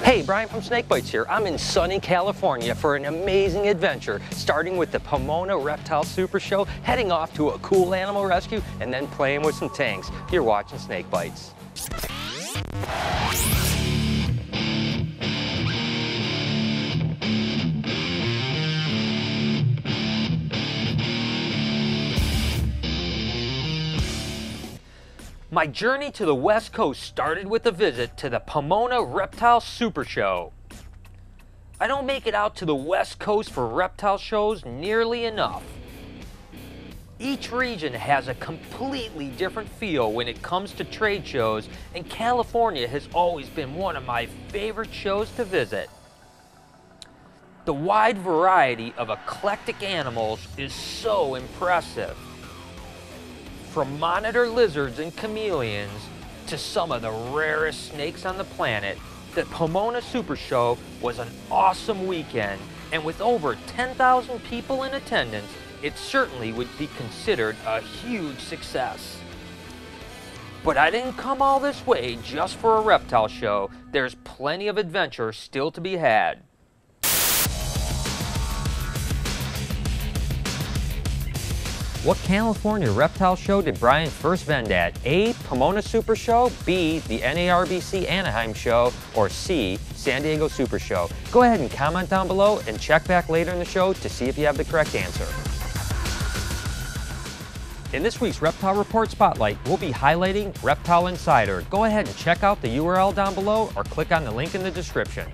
Hey, Brian from SnakeBytes here. I'm in sunny California for an amazing adventure, starting with the Pomona Reptile Super Show, heading off to a cool animal rescue, and then playing with some tanks. You're watching SnakeBytes. My journey to the West Coast started with a visit to the Pomona Reptile Super Show. I don't make it out to the West Coast for reptile shows nearly enough. Each region has a completely different feel when it comes to trade shows, and California has always been one of my favorite shows to visit. The wide variety of eclectic animals is so impressive. From monitor lizards and chameleons to some of the rarest snakes on the planet, the Pomona Super Show was an awesome weekend, and with over 10,000 people in attendance, it certainly would be considered a huge success. But I didn't come all this way just for a reptile show. There's plenty of adventure still to be had. What California reptile show did Brian first vend at? A, Pomona Super Show, B, the NARBC Anaheim Show, or C, San Diego Super Show? Go ahead and comment down below and check back later in the show to see if you have the correct answer. In this week's Reptile Report Spotlight, we'll be highlighting Reptile Insider. Go ahead and check out the URL down below or click on the link in the description.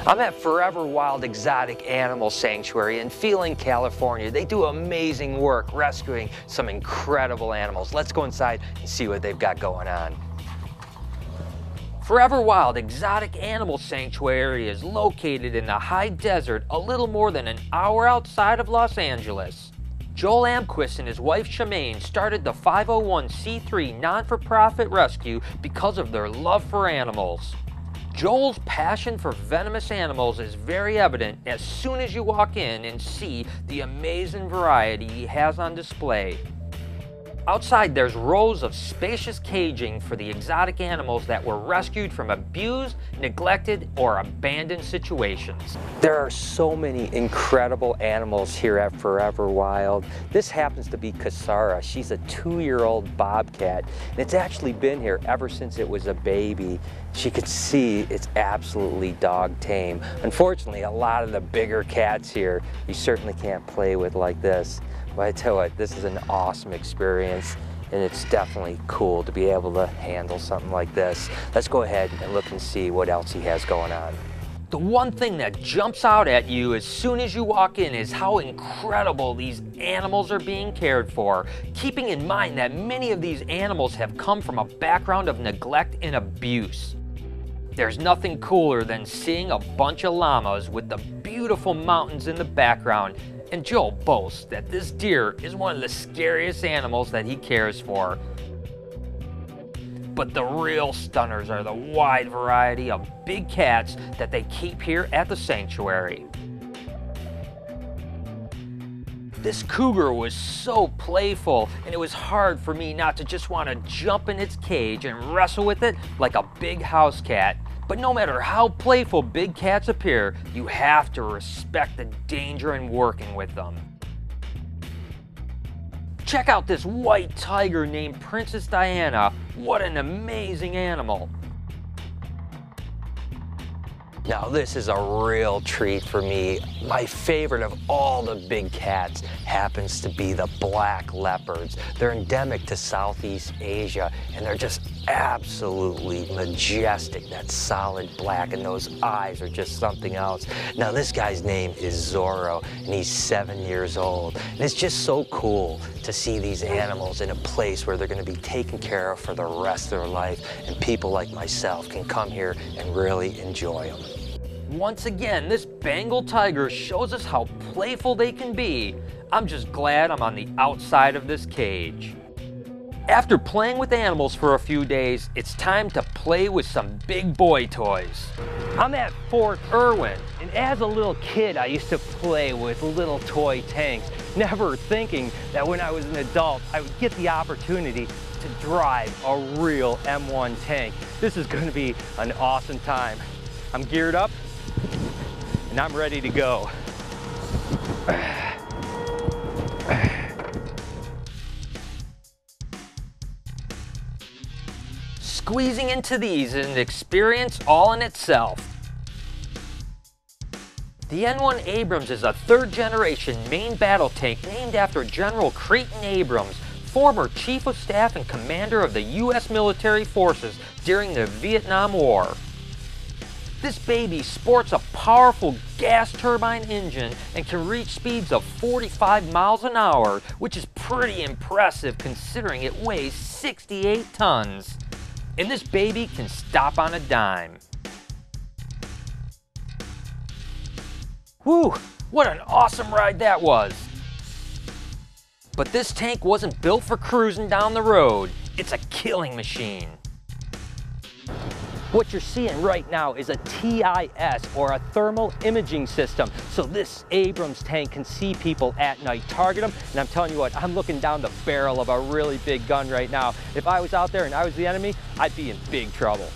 I'm at Forever Wild Exotic Animal Sanctuary in Phelan, California. They do amazing work rescuing some incredible animals. Let's go inside and see what they've got going on. Forever Wild Exotic Animal Sanctuary is located in the high desert, a little more than an hour outside of Los Angeles. Joel Amquist and his wife Shemaine started the 501c3 non-for-profit rescue because of their love for animals. Joel's passion for venomous animals is very evident as soon as you walk in and see the amazing variety he has on display. Outside, there's rows of spacious caging for the exotic animals that were rescued from abused, neglected, or abandoned situations. There are so many incredible animals here at Forever Wild. This happens to be Kisara. She's a 2-year-old bobcat, and it's actually been here ever since it was a baby. She could see it's absolutely dog tame. Unfortunately, a lot of the bigger cats here, you certainly can't play with like this. But I tell you what, this is an awesome experience, and it's definitely cool to be able to handle something like this. Let's go ahead and look and see what else he has going on. The one thing that jumps out at you as soon as you walk in is how incredible these animals are being cared for, keeping in mind that many of these animals have come from a background of neglect and abuse. There's nothing cooler than seeing a bunch of llamas with the beautiful mountains in the background, and Joel boasts that this deer is one of the scariest animals that he cares for. But the real stunners are the wide variety of big cats that they keep here at the sanctuary. This cougar was so playful, and it was hard for me not to just want to jump in its cage and wrestle with it like a big house cat. But no matter how playful big cats appear, you have to respect the danger in working with them. Check out this white tiger named Princess Diana. What an amazing animal. Now this is a real treat for me. My favorite of all the big cats happens to be the black leopards. They're endemic to Southeast Asia, and they're just absolutely majestic. That solid black, and those eyes are just something else. Now this guy's name is Zorro, and he's 7 years old. And it's just so cool to see these animals in a place where they're going to be taken care of for the rest of their life, and people like myself can come here and really enjoy them. Once again, this Bengal tiger shows us how playful they can be. I'm just glad I'm on the outside of this cage. After playing with animals for a few days, it's time to play with some big boy toys. I'm at Fort Irwin, and as a little kid, I used to play with little toy tanks, never thinking that when I was an adult, I would get the opportunity to drive a real M1 tank. This is going to be an awesome time. I'm geared up and I'm ready to go. Squeezing into these is an experience all in itself. The N1 Abrams is a third-generation main battle tank named after General Creighton Abrams, former Chief of Staff and Commander of the U.S. military forces during the Vietnam War. This baby sports a powerful gas turbine engine and can reach speeds of 45 miles an hour, which is pretty impressive considering it weighs 68 tons. And this baby can stop on a dime. Whew, what an awesome ride that was. But this tank wasn't built for cruising down the road. It's a killing machine. What you're seeing right now is a TIS, or a thermal imaging system. So this Abrams tank can see people at night, target them, and I'm telling you what, I'm looking down the barrel of a really big gun right now. If I was out there and I was the enemy, I'd be in big trouble.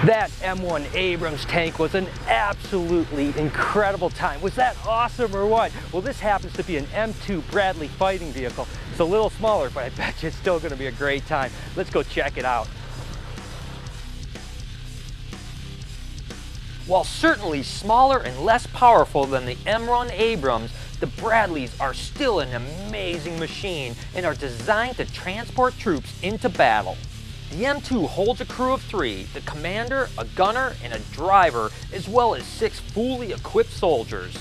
That M1 Abrams tank was an absolutely incredible time. Was that awesome or what? Well, this happens to be an M2 Bradley fighting vehicle. It's a little smaller, but I bet you it's still going to be a great time. Let's go check it out. While certainly smaller and less powerful than the M1 Abrams, the Bradleys are still an amazing machine and are designed to transport troops into battle. The M2 holds a crew of 3, the commander, a gunner, and a driver, as well as 6 fully equipped soldiers.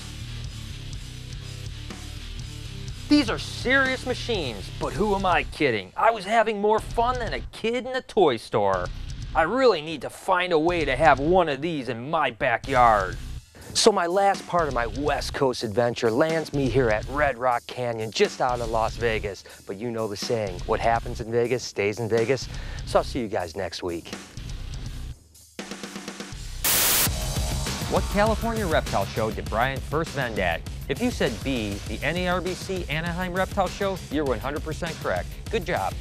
These are serious machines, but who am I kidding? I was having more fun than a kid in a toy store. I really need to find a way to have one of these in my backyard. So my last part of my West Coast adventure lands me here at Red Rock Canyon, just out of Las Vegas. But you know the saying, what happens in Vegas stays in Vegas. So I'll see you guys next week. What California reptile show did Brian first vend at? If you said B, the NARBC Anaheim Reptile Show, you're 100% correct. Good job.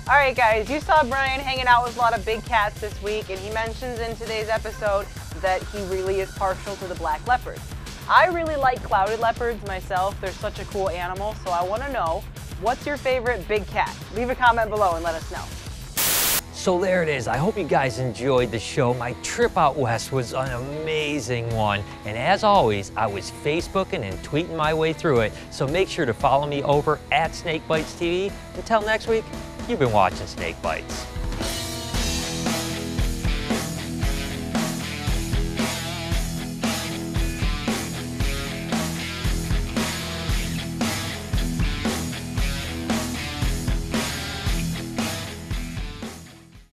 All right, guys, you saw Brian hanging out with a lot of big cats this week, and he mentions in today's episode that he really is partial to the black leopards. I really like clouded leopards myself. They're such a cool animal, so I want to know, what's your favorite big cat? Leave a comment below and let us know. So there it is. I hope you guys enjoyed the show. My trip out west was an amazing one. And as always, I was Facebooking and tweeting my way through it. So make sure to follow me over at SnakeBytesTV. Until next week, you've been watching Snake Bites.